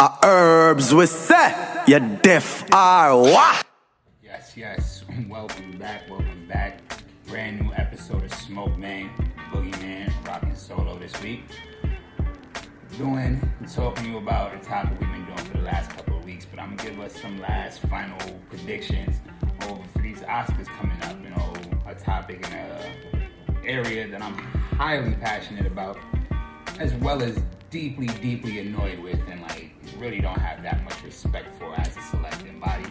Herbs we say, you deaf or what? Yes. Welcome back. Brand new episode of Mukbang, Boogeyman, rocking solo this week. Talking to you about a topic we've been doing for the last couple of weeks, but I'm gonna give us some last final predictions over for these Oscars coming up. You know, a topic in an area that I'm highly passionate about, as well as deeply annoyed with, and really don't have that much respect for as a selecting body.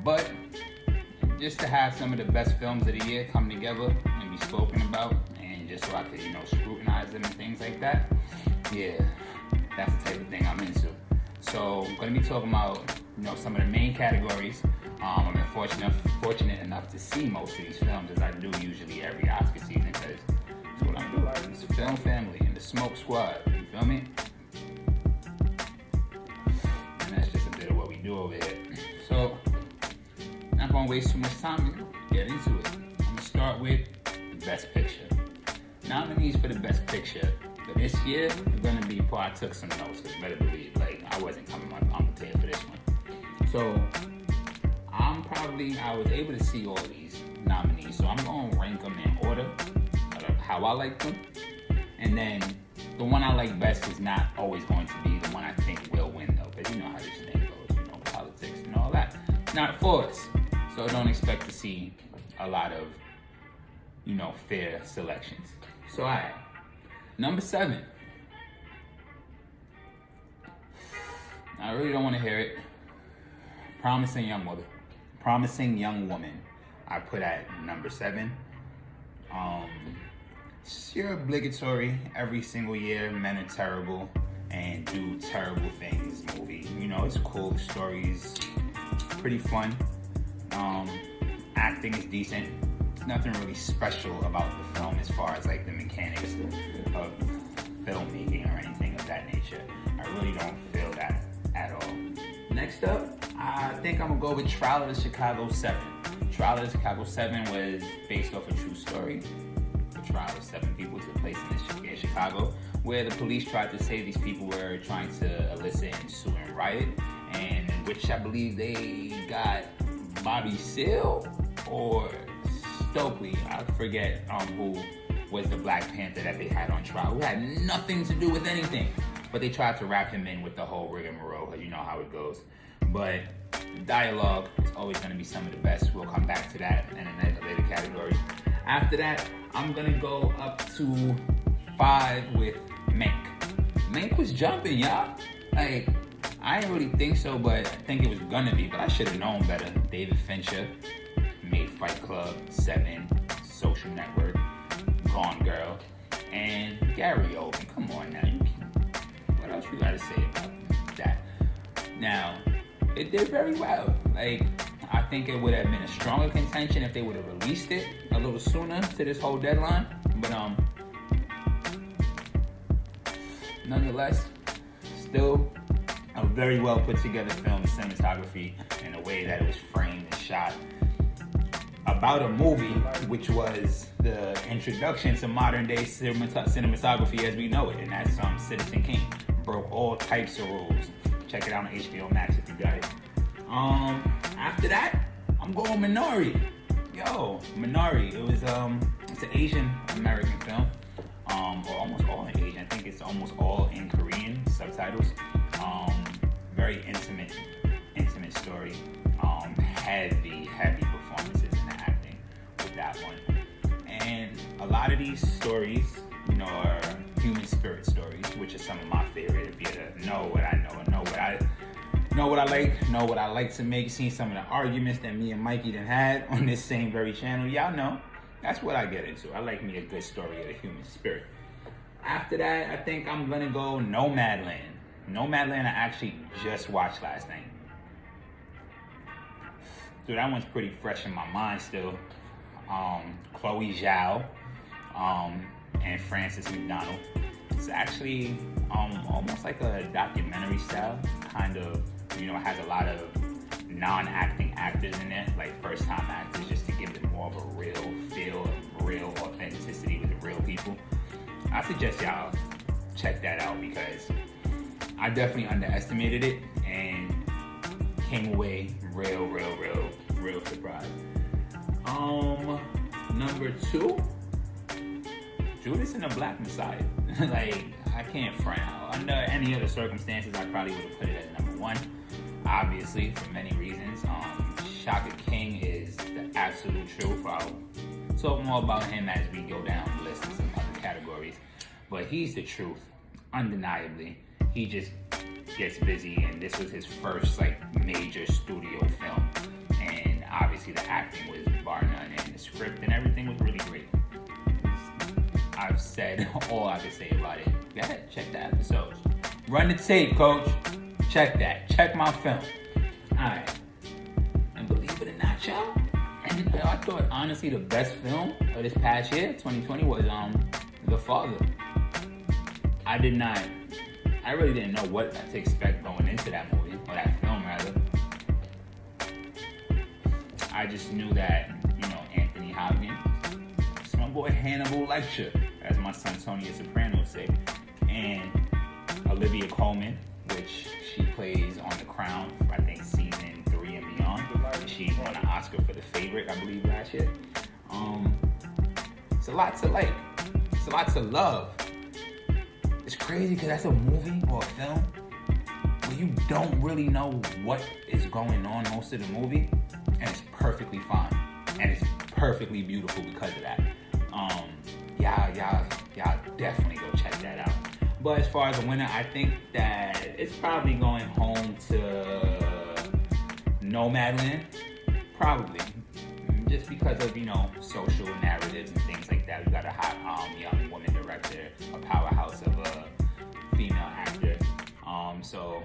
But just to have some of the best films of the year come together and be spoken about, and just so I could, scrutinize them and things like that. Yeah, that's the type of thing I'm into. So I'm gonna be talking about, some of the main categories. I'm fortunate enough to see most of these films, as I do usually every Oscar season, because that's what I'm doing. It's the film family and the smoke squad. You feel me? And that's just a bit of what we do over here. So, not gonna waste too much time to get into it. I'm gonna start with the Best Picture. Nominees for the Best Picture for this year are gonna be, I took some notes, because better believe, I wasn't coming unprepared for this one. So, I was able to see all of these nominees, so I'm gonna rank them in order of how I like them. And then, the one I like best is not always going to be the one I think will win, though, because you know how this thing goes, politics and all that. It's not for us, so don't expect to see a lot of, fair selections. So, alright, number 7. I really don't want to hear it. Promising Young Woman. I put at number 7. It's your obligatory every single year, men are terrible and do terrible things movie. It's cool, stories, pretty fun. Acting is decent. There's nothing really special about the film as far as the mechanics of filmmaking or anything of that nature. I really don't feel that at all. Next up, I think I'm gonna go with Trial of the Chicago 7. Trial of the Chicago 7 was based off a true story. The trial of 7 people took place in Chicago, where the police tried to say these people were trying to elicit ensuing riot, and in which I believe they got Bobby Seale or Stokely, I forget who was the Black Panther that they had on trial, who had nothing to do with anything. But they tried to wrap him in with the whole rigmarole, because you know how it goes. But the dialogue is always going to be some of the best. We'll come back to that in a later category. After that, I'm going to go up to 5 with Mank. Mank was jumping, y'all. I didn't really think so, but I think it was going to be. But I should have known better. David Fincher made Fight Club, 7, Social Network, Gone Girl, and Gary Oldman. Come on now. What else you gotta say about that? Now, it did very well. I think it would have been a stronger contention if they would have released it a little sooner to this whole deadline. But nonetheless, still a very well put together film, cinematography, and the way that it was framed and shot. About a movie which was the introduction to modern day cinematography as we know it, and that's Citizen Kane. Broke all types of rules. Check it out on HBO Max if you got it. After that, I'm going Minari. Minari. It was it's an Asian American film, or almost all in Asian. I think it's almost all in Korean subtitles. Very intimate story. Heavy performances in the acting with that one. And a lot of these stories, are human spirit stories, which is some of my favorite. If you know what I know and know what I like to make, seen some of the arguments that me and Mikey done had on this same very channel, y'all know that's what I get into. I like me a good story of the human spirit. After that, I think I'm gonna go Nomadland. Nomadland I actually just watched last night. Dude, that one's pretty fresh in my mind still. Chloe Zhao and Frances McDormand. It's actually almost like a documentary style, kind of, has a lot of non-acting actors in there, first-time actors, just to give it more of a real feel, real authenticity with the real people. I suggest y'all check that out, because I definitely underestimated it and came away real surprised. Number 2, Judas and the Black Messiah. Like, I can't front out. Under any other circumstances, I probably would have put it at number 1. Obviously, for many reasons. Shaka King is the absolute truth. I'll talk more about him as we go down the list in some other categories. But he's the truth, undeniably. He just gets busy, and this was his first like major studio film. And obviously the acting was bar none, and the script and everything was really great. I've said all I can say about it. Go ahead, check the episodes. Run the tape, coach. Check that. Check my film. Alright. And believe it or not, y'all, and I thought honestly the best film of this past year, 2020, was The Father. I really didn't know what to expect going into that movie, or that film rather. I just knew that, Anthony Hopkins, it's my boy Hannibal Lecter, as my son Tony Soprano would say, and Olivia Coleman, which she plays on The Crown, I think season 3 and beyond. She won an Oscar for The Favorite, I believe, last year. It's a lot to like. It's a lot to love. It's crazy because that's a movie or a film where you don't really know what is going on most of the movie, and it's perfectly fine. And it's perfectly beautiful because of that. Y'all definitely go check that out. But as far as the winner, I think that it's probably going home to Nomadland. Probably. Just because of, social narratives and things like that. We got a hot young woman director, a powerhouse of a female actor. So,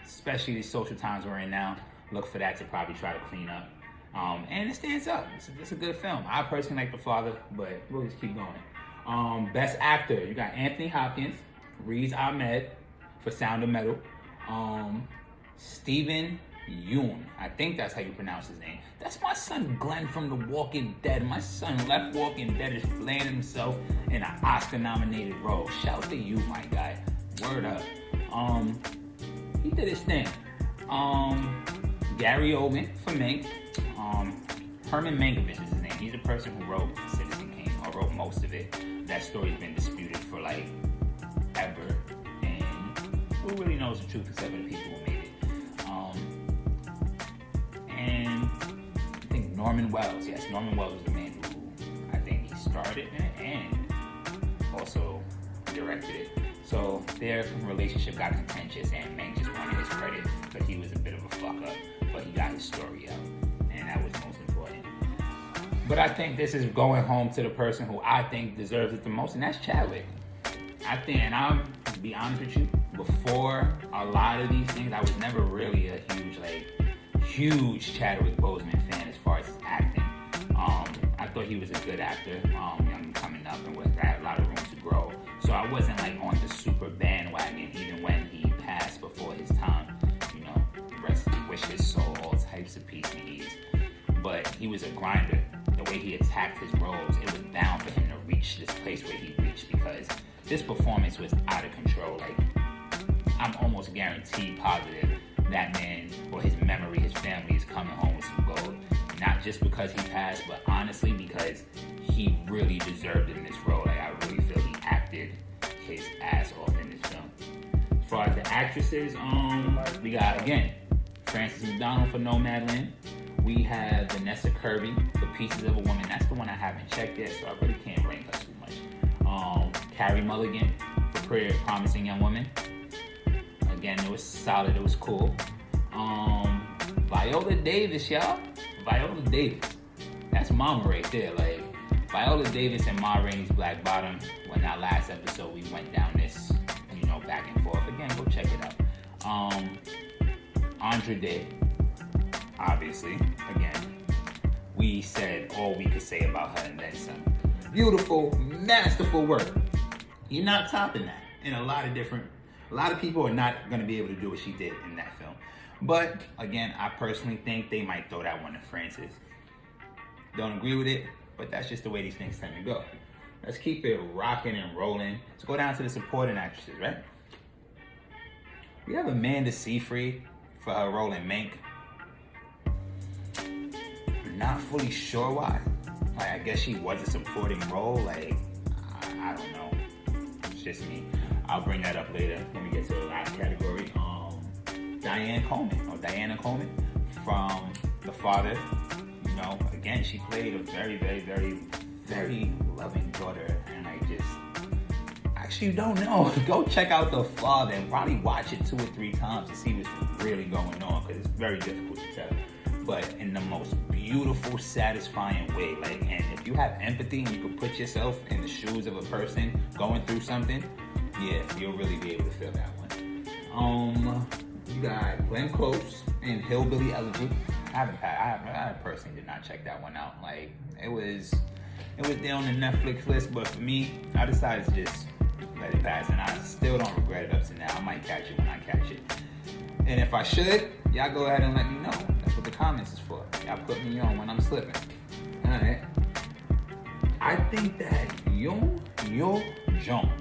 especially the social times we're in now, look for that to probably try to clean up. And it stands up. It's a good film. I personally like The Father, but we'll just keep going. Best actor, you got Anthony Hopkins, Riz Ahmed for Sound of Metal, Stephen Yeun, I think that's how you pronounce his name. That's my son Glenn from The Walking Dead. My son left Walking Dead is playing himself in an Oscar-nominated role. Shout out to you, my guy. Word up. He did his thing. Gary Oldman for Mank. Herman Mankiewicz is his name. He's the person who wrote Citizen Kane, or wrote most of it. That story's been disputed for like ever, and who really knows the truth except for the people who made it. And I think Norman Wells. Yes, Norman Wells was the man who I think he started it and also directed it. So their relationship got contentious, and Mank just wanted his credit because he was a bit of a fuck up, but he got his story out, and that was most important. But I think this is going home to the person who I think deserves it the most, and that's Chadwick. I think, and I'll be honest with you, before a lot of these things, I was never really a huge Chadwick Boseman fan as far as his acting. I thought he was a good actor, young coming up, and had a lot of room to grow. So I wasn't like on the super bandwagon, even when he passed before his time. Wish his soul all types of peace and ease. But he was a grinder. The way he attacked his roles, it was bound for him to reach this place where he reached, because this performance was out of control. Like, I'm almost guaranteed positive that man, or his memory, his family is coming home with some gold. Not just because he passed, but honestly because he really deserved it in this role. Like, I really feel he acted his ass off in this film. As far as the actresses, we got, again, Frances McDormand for Nomadland. We have Vanessa Kirby for Pieces of a Woman. That's the one I haven't checked yet, so I really can't rank her too much. Carey Mulligan for Promising Young Woman. Again, it was solid, it was cool. Viola Davis, y'all. Viola Davis. That's mama right there. Like, Viola Davis and Ma Rainey's Black Bottom. When our last episode, we went down this, back and forth. Again, go check it out. Andra Day, obviously. Again, we said all we could say about her and then some. Beautiful, masterful work. You're not topping that. And a lot of people are not going to be able to do what she did in that film. But, again, I personally think they might throw that one to Frances. Don't agree with it, but that's just the way these things tend to go. Let's keep it rocking and rolling. Let's go down to the supporting actresses, right? We have Amanda Seyfried for her role in Mank. I'm not fully sure why. Like, I guess she was a supporting role. Like, I don't know. It's just me. I'll bring that up later when we get to the last category. Diane Coleman from The Father. You know, again, she played a very, very, very, very loving daughter, and I just actually don't know. Go check out The Father and probably watch it 2 or 3 times to see what's really going on, because it's very difficult to tell. But in the most beautiful, satisfying way. Like, and if you have empathy and you can put yourself in the shoes of a person going through something, yeah, you'll really be able to feel that one. You got Glenn Close and Hillbilly Elegy. I personally did not check that one out. Like, it was there on the Netflix list, but for me, I decided to just let it pass, and I still don't regret it up to now. I might catch it when I catch it. And if I should, y'all go ahead and let me know. That's what the comments is for. Y'all put me on when I'm slipping. Alright. I think that Yo Jong,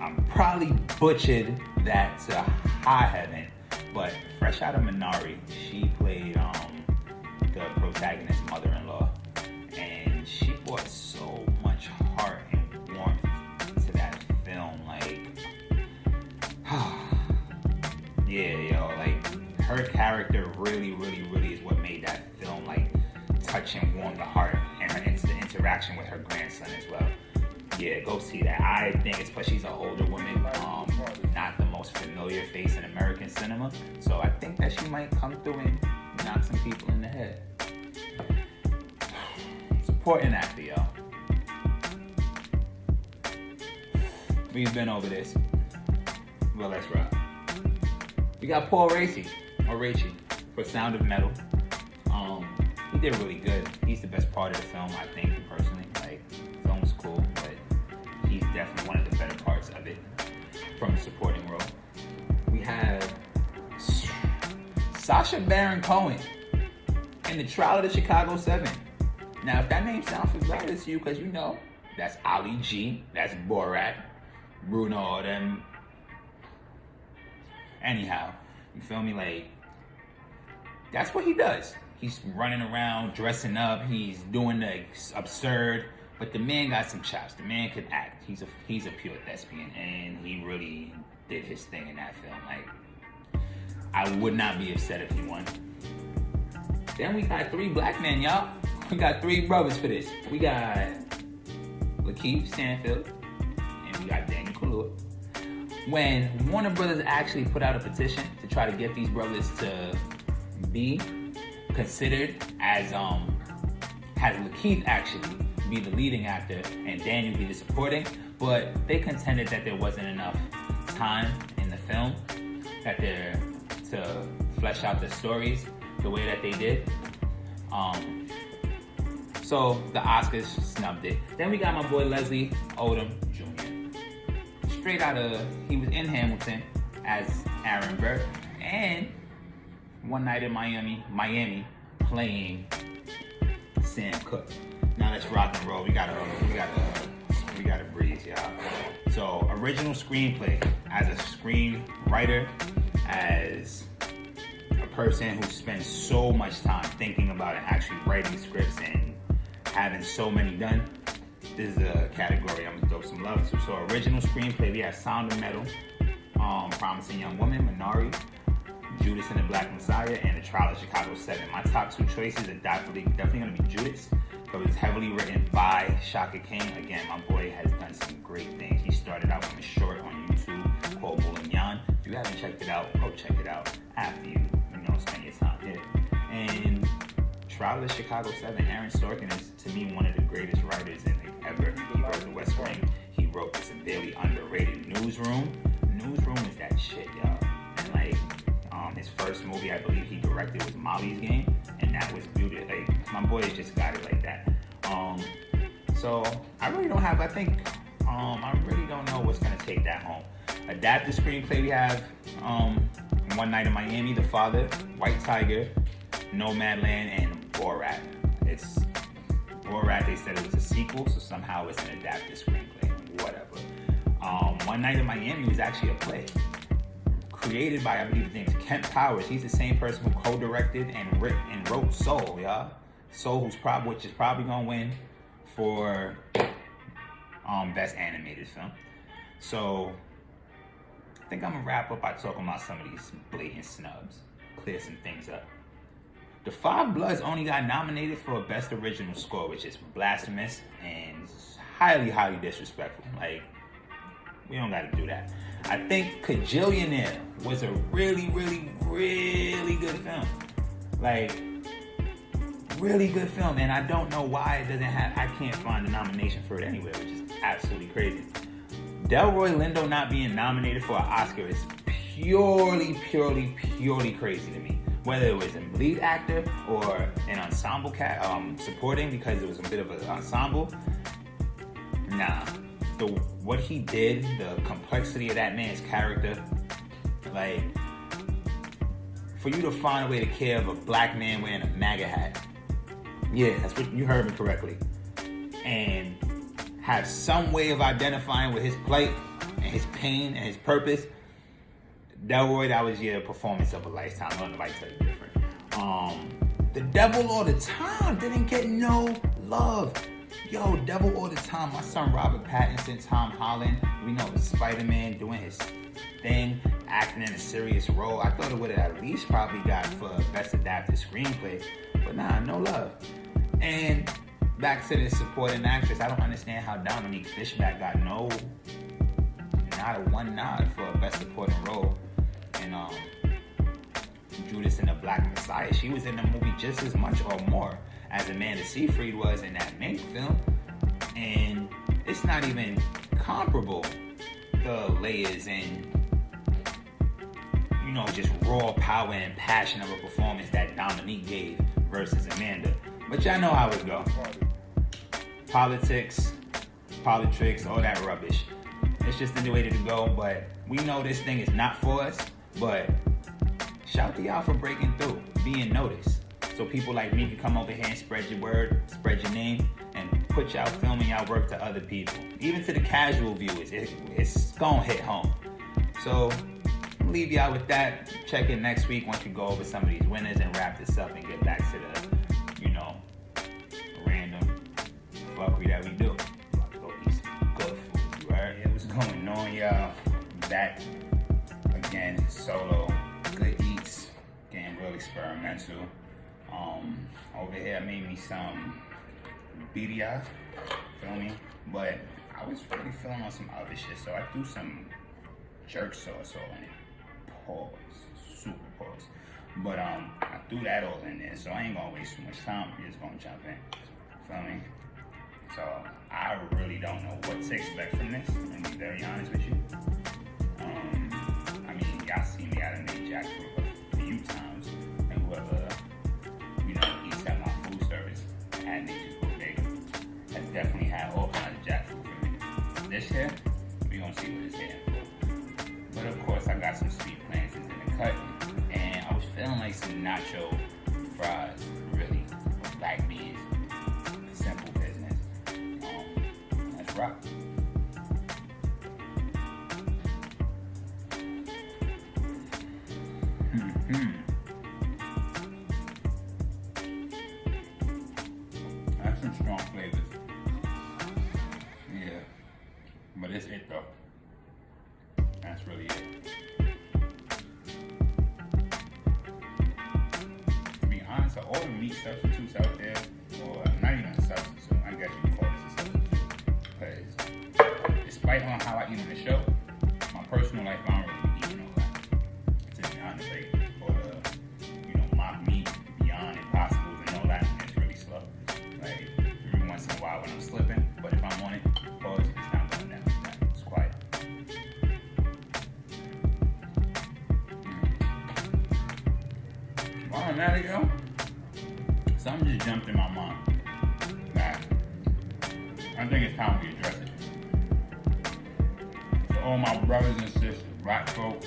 I'm probably butchered that to high heaven, but fresh out of Minari, she played the protagonist's mother-in-law, and she brought so much heart and warmth to that film. Like, yeah, yo, like, her character really, really, really is what made that film, like, touch and warm the heart, and her interaction with her grandson as well. Yeah, go see that. I think it's because she's an older woman, not the most familiar face in American cinema, so I think that she might come through and knock some people in the head. Supporting actor, yo. We've been over this. Well, let's rock. We got Paul Raci for Sound of Metal. He did really good. He's the best part of the film, I think, personally. Like, the film's cool, but he's definitely one of the better parts of it from the supporting role. We have Sasha Baron Cohen in The Trial of the Chicago 7. Now, if that name sounds familiar to you, because you know, that's Ali G, that's Borat, Bruno, all them. Anyhow, you feel me? Like, that's what he does. He's running around, dressing up, he's doing the absurd, but the man got some chops. The man could act. He's a pure thespian, and he really did his thing in that film. Like, I would not be upset if he won. Then we got 3 black men, y'all. We got 3 brothers for this. We got Lakeith Stanfield, and we got Daniel Kaluuya. When Warner Brothers actually put out a petition to try to get these brothers to be considered as Lakeith actually be the leading actor and Daniel be the supporting, but they contended that there wasn't enough time in the film to flesh out the stories the way that they did. So the Oscars snubbed it. Then we got my boy Leslie Odom Jr. Straight out of, he was in Hamilton as Aaron Burr, and One Night in Miami playing Sam Cooke. Now let's rock and roll. We gotta breeze, y'all. So, original screenplay, as a screenwriter, as a person who spends so much time thinking about and actually writing scripts and having so many done, this is a category I'm gonna throw some love to. So, original screenplay, we have Sound of Metal, Promising Young Woman, Minari, Judas and the Black Messiah, and The Trial of Chicago 7. My top 2 choices are definitely gonna be Judas, because it's heavily written by Shaka King. Again, my boy has done some great things. He started out with a short on YouTube called Boulignon. If you haven't checked it out, go check it out after you spend your time here. And Trial of the Chicago 7, Aaron Sorkin is, to me, one of the greatest writers ever. He wrote The West Wing. He wrote the severely underrated Newsroom. Newsroom is that shit, y'all. And like, his first movie, I believe he directed, was Molly's Game, and that was beautiful. Like, my boy just got it like that. So I really don't have, I really don't know what's gonna take that home. Adapted screenplay, we have One Night in Miami, The Father, White Tiger, Nomadland, and Borat. It's Borat, they said it was a sequel, so somehow it's an adapted screenplay, whatever. One Night in Miami was actually a play. created by, I believe his name is Kent Powers. He's the same person who co-directed and wrote Soul, y'all. Soul, which is probably gonna win for best animated film. So I think I'm gonna wrap up by talking about some of these blatant snubs, clear some things up. The Five Bloods only got nominated for best original score, which is blasphemous and highly, highly disrespectful. Like, we don't gotta do that. I think Kajillionaire was a really, really, really good film. Like, really good film, and I don't know why it doesn't have, I can't find a nomination for it anywhere, which is absolutely crazy. Delroy Lindo not being nominated for an Oscar is purely crazy to me. Whether it was a lead actor or an ensemble supporting, because it was a bit of an ensemble. Nah, what he did, the complexity of that man's character, like, for you to find a way to care of a black man wearing a MAGA hat, yeah, that's what you heard me correctly, and have some way of identifying with his plight and his pain and his purpose. Delroy, that was your performance of a lifetime. I don't know if I tell you different. The Devil All the Time didn't get no love. Yo, Devil All the Time. My son Robert Pattinson, Tom Holland. We know Spider-Man doing his thing, acting in a serious role. I thought it would have at least probably got for best adapted screenplay, but nah, no love. And back to the supporting actress. I don't understand how Dominique Fishback got not a one nod for a best supporting role in Judas and the Black Messiah. She was in the movie just as much or more as Amanda Seyfried was in that Mank film, and it's not even comparable, the layers and, you know, just raw power and passion of a performance that Dominique gave versus Amanda. But y'all know how it go. Politics, all that rubbish. It's just the way to go, but we know this thing is not for us, but shout to y'all for breaking through, being noticed. So people like me can come over here and spread your word, spread your name, and put y'all film and y'all work to other people. Even to the casual viewers, it's gonna hit home. So I'll leave y'all with that. Check in next week once we go over some of these winners and wrap this up and get back to the, you know, random fuckery that we do. Go eat some good food, you heard? Yeah, what's going on, y'all? Back again, solo, good eats, getting real experimental. Over here I made me some birria, feel me? But I was really feeling on some other shit, so I threw some jerk sauce all in it. Pause, super pause. But I threw that all in there, so I ain't gonna waste too much time. I'm just gonna jump in, feel me? So I really don't know what to expect from this, I'm gonna be very honest with you. I mean, y'all see me out of made jackfruit a few times, and whoever, you know, eats at my food service at Nature's Bodega has definitely had all kinds of jackfruit for me. This here, we gonna see what it's here for. But of course, I got some sweet plantains in the cut, and I was feeling like some nacho fries, really, with black beans. Simple business. Let's rock. That's some strong flavors. Yeah. But it's it though. That's really it. To be honest, all the meat substitutes out there, or not even a substitute, I guess you can call this a substitute. Because despite on how I eat on the show, my personal life, I don't really be eating all that. To be honest, like, or the, you know, mock meat, Beyond Impossibles and all that, it's really slow. Like, every once in a while when I'm slipping, but if I'm on it, pause, it's not going down like that. It's quiet. While I'm at it, yo, something just jumped in my mind. That I think it's time we address it. So all my brothers and sisters, black folk,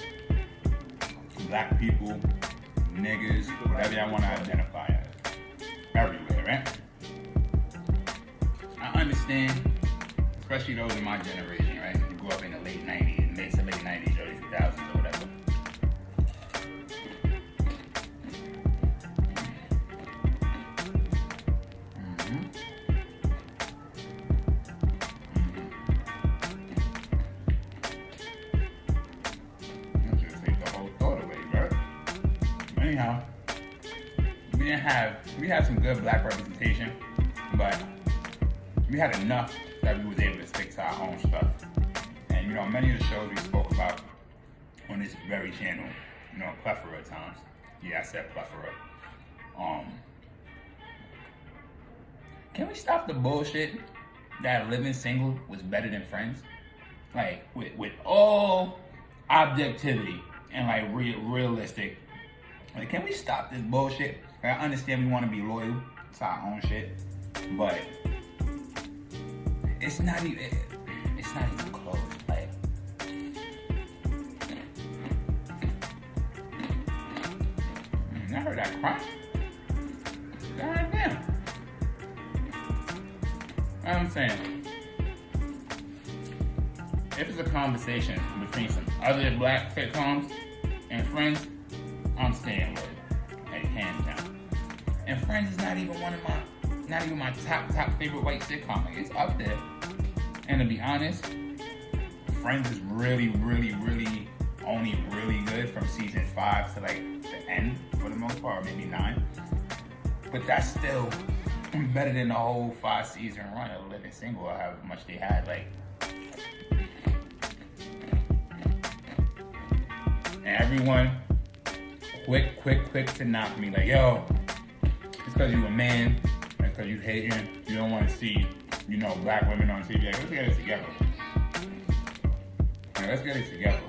black people, niggas, whatever y'all want to identify as, everywhere, right? I understand, especially those in my generation, right? Who grew up in the late 90s, mid to late 90s, early 2000s or whatever. anyhow, we had some good black representation, but we had enough that we was able to stick to our own stuff. And you know, many of the shows we spoke about on this very channel, you know, a plethora of times. Yeah, I said plethora. Can we stop the bullshit that living single was better than friends? Like, with all objectivity and like realistic. Like, can we stop this bullshit? I understand we want to be loyal to our own shit, but it's not even close. Like, I heard that cry. God damn. I'm saying, if it's a conversation between some other black sitcoms and Friends, I'm staying with it, like hands down. And Friends is not even my top favorite white sitcom. Like, it's up there. And to be honest, Friends is really only really good from season 5 to like the end for the most part, or maybe 9. But that's still better than the whole 5-season run of Living Single or however much they had. Like, and everyone quick to knock me like, yo, it's because you a man, it's because you hating, you don't want to see, you know, black women on TV. Like, let's get it together. Yeah, let's get it together.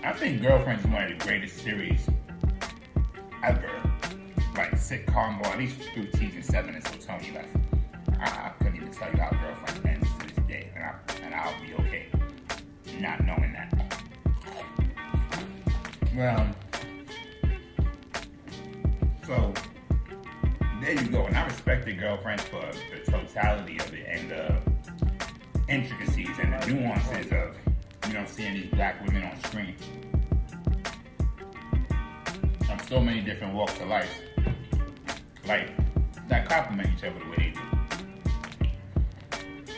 I think Girlfriends is one of the greatest series ever. Like sitcom, or at least through season 7 until Tony left. I couldn't even tell you how Girlfriends ends to this day, and I'll be okay not knowing that. Well, so there you go. And I respected Girlfriends for the totality of it and the intricacies and the nuances of, you know, seeing these black women on screen on so many different walks of life, like that complement each other the way they do.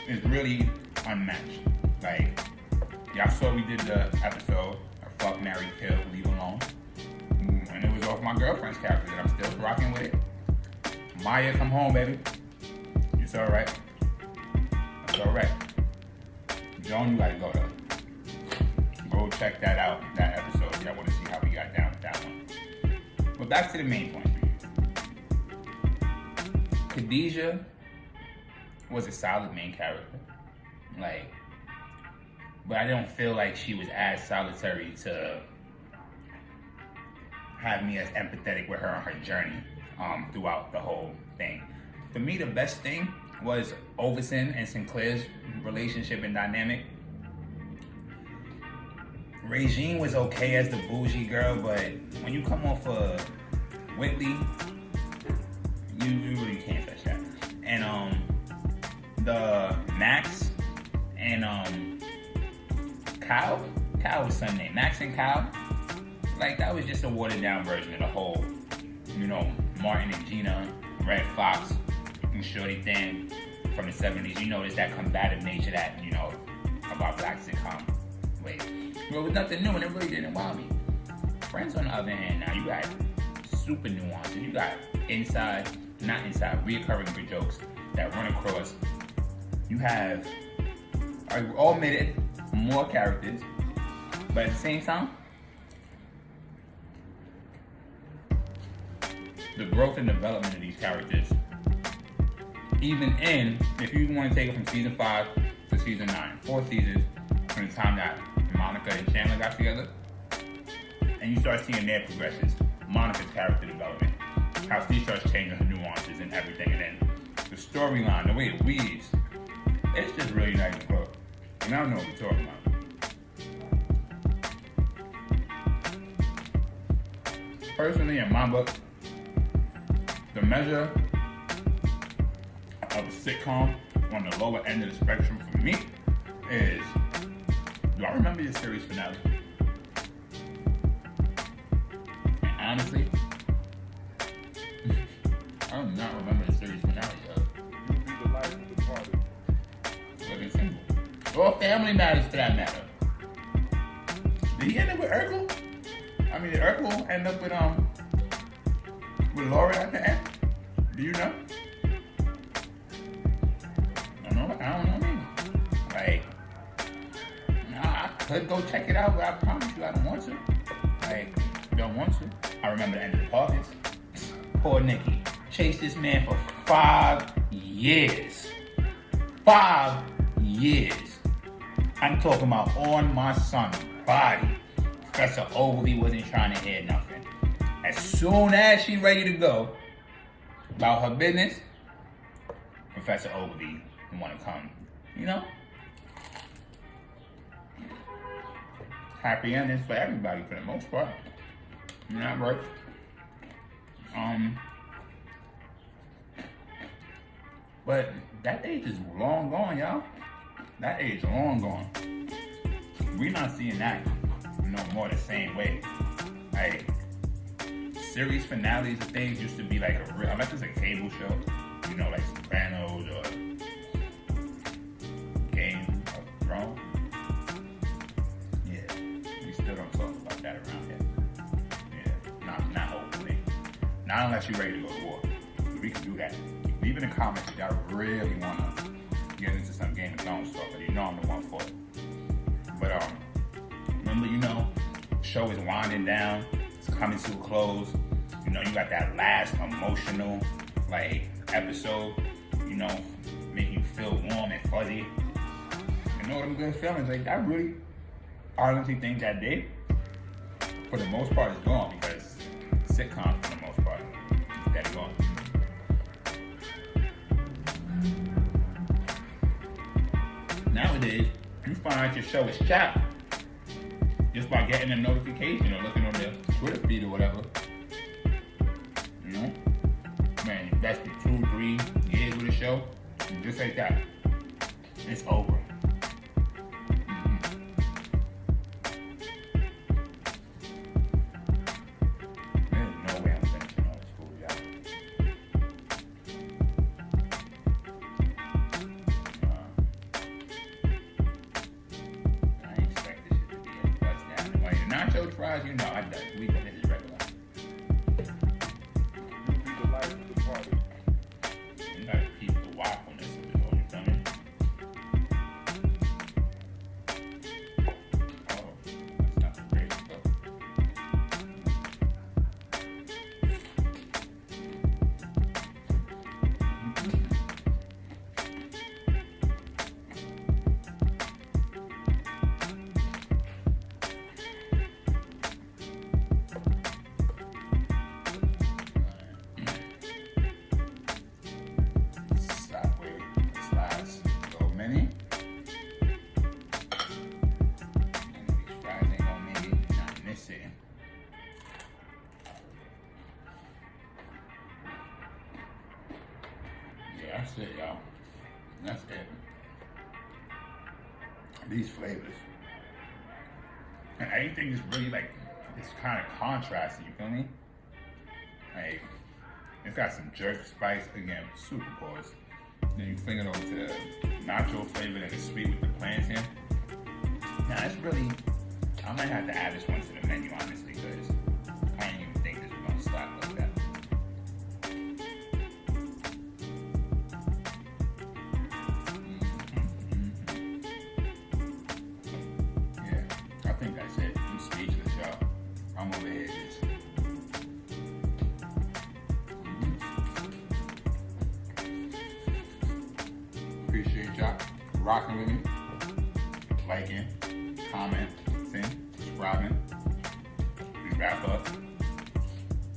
It's really unmatched. Like, y'all saw we did the episode of Fuck, Marry, Kill, Leave Alone, and it was off my girlfriend's character, and I'm still rocking with it. Maya, come home, baby. It's all right. It's all right. Joan, you gotta go though. Go check that out, that episode. I want to see how we got down with that one. But back to the main point. Khadijah was a solid main character. Like, but I don't feel like she was as solitary to have me as empathetic with her on her journey throughout the whole thing. For me, the best thing was Overson and Sinclair's relationship and dynamic. Regine was okay as the bougie girl, but when you come off of Whitley, you really can't touch that. And the Max and Kyle was son name. Max and Kyle, like, that was just a watered down version of the whole, you know, Martin and Gina, Red Fox and Shorty thing from the 70s. You notice that combative nature that, you know, about black sitcom. Wait. Well, it was nothing new, and it really didn't wow me. Friends, on the other hand, now you got super nuances. You got reoccurring good jokes that run across. You have omitted more characters, but at the same time, the growth and development of these characters, even in, if you want to take it from season 5 to season 9, 4 seasons from the time that Monica and Chandler got together, and you start seeing their progressions, Monica's character development, how she starts changing her nuances and everything, and then the storyline, the way it weaves, it's just really nice to look. And I don't know what we're talking about. Personally, in my book, the measure of a sitcom on the lower end of the spectrum for me is, do I remember your series finale? And honestly, I do not remember the series finale of You'll be the life of the party. Living Single. Or Family Matters for that matter. Did he end up with Urkel? I mean, did Urkel end up with Laura at the end? Do you know? I don't know either. Like, I could go check it out, but I promise you I don't want to. Like, don't want to. I remember the end of the Poppers. Poor Nikki chased this man for 5 years. 5 years. I'm talking about on my son's body. Professor Ogilvy wasn't trying to hear nothing. As soon as she ready to go about her business, Professor Ogilvy want to come, you know? Happy endings for everybody for the most part. You know, right? But that age is long gone, y'all. That age long gone. We're not seeing that no more the same way. Like, series finales and things used to be like a real, unless it's a cable show, you know, like Sopranos or Game of Thrones. Yeah, we still don't talk about that around here. Yeah, not hopefully. Not unless you're ready to go to war. We can do that. Leave in the comments if y'all really want to get into some Game of Thrones stuff, but you know I'm the one for it. But remember, you know, the show is winding down. It's coming to a close. You know, you got that last emotional, like, episode, you know, making you feel warm and fuzzy. You know them good feelings. Like, I really honestly think that day, for the most part, is gone because sitcoms, for the most part, is dead gone. Nowadays, you find out your show is chapped just by getting a notification or looking on their Twitter feed or whatever. You know? Man, you invested 2-3 years with a show, and just like that, it's over. There's no way I'm finishing all this food, y'all. I expect this shit to be a bust down. Like the nacho fries, you know, we this is regular. You'll be the life of the party. You gotta keep the waffleness of it all, you feel me? Oh, that's not great stuff. Subway slides, so many. And these fries ain't gonna make it, not miss it. Yeah, that's it, y'all. That's it. These flavors. And anything is really like, it's kind of contrasting, you feel me? Like, it's got some jerk spice, again, super pause. Then you fling it over to the nacho flavor that is sweet with the plantain. Now, it's really, I might have to add this one to the menu, honestly, because I didn't even think this was going to slap like that. Yeah, I think that's it. I'm speechless, y'all. I'm over here just... Appreciate y'all rocking with me, liking, commenting, subscribing. We wrap up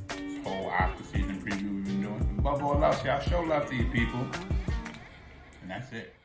this whole after season preview we've been doing. Above all else, y'all show love to you people, and that's it.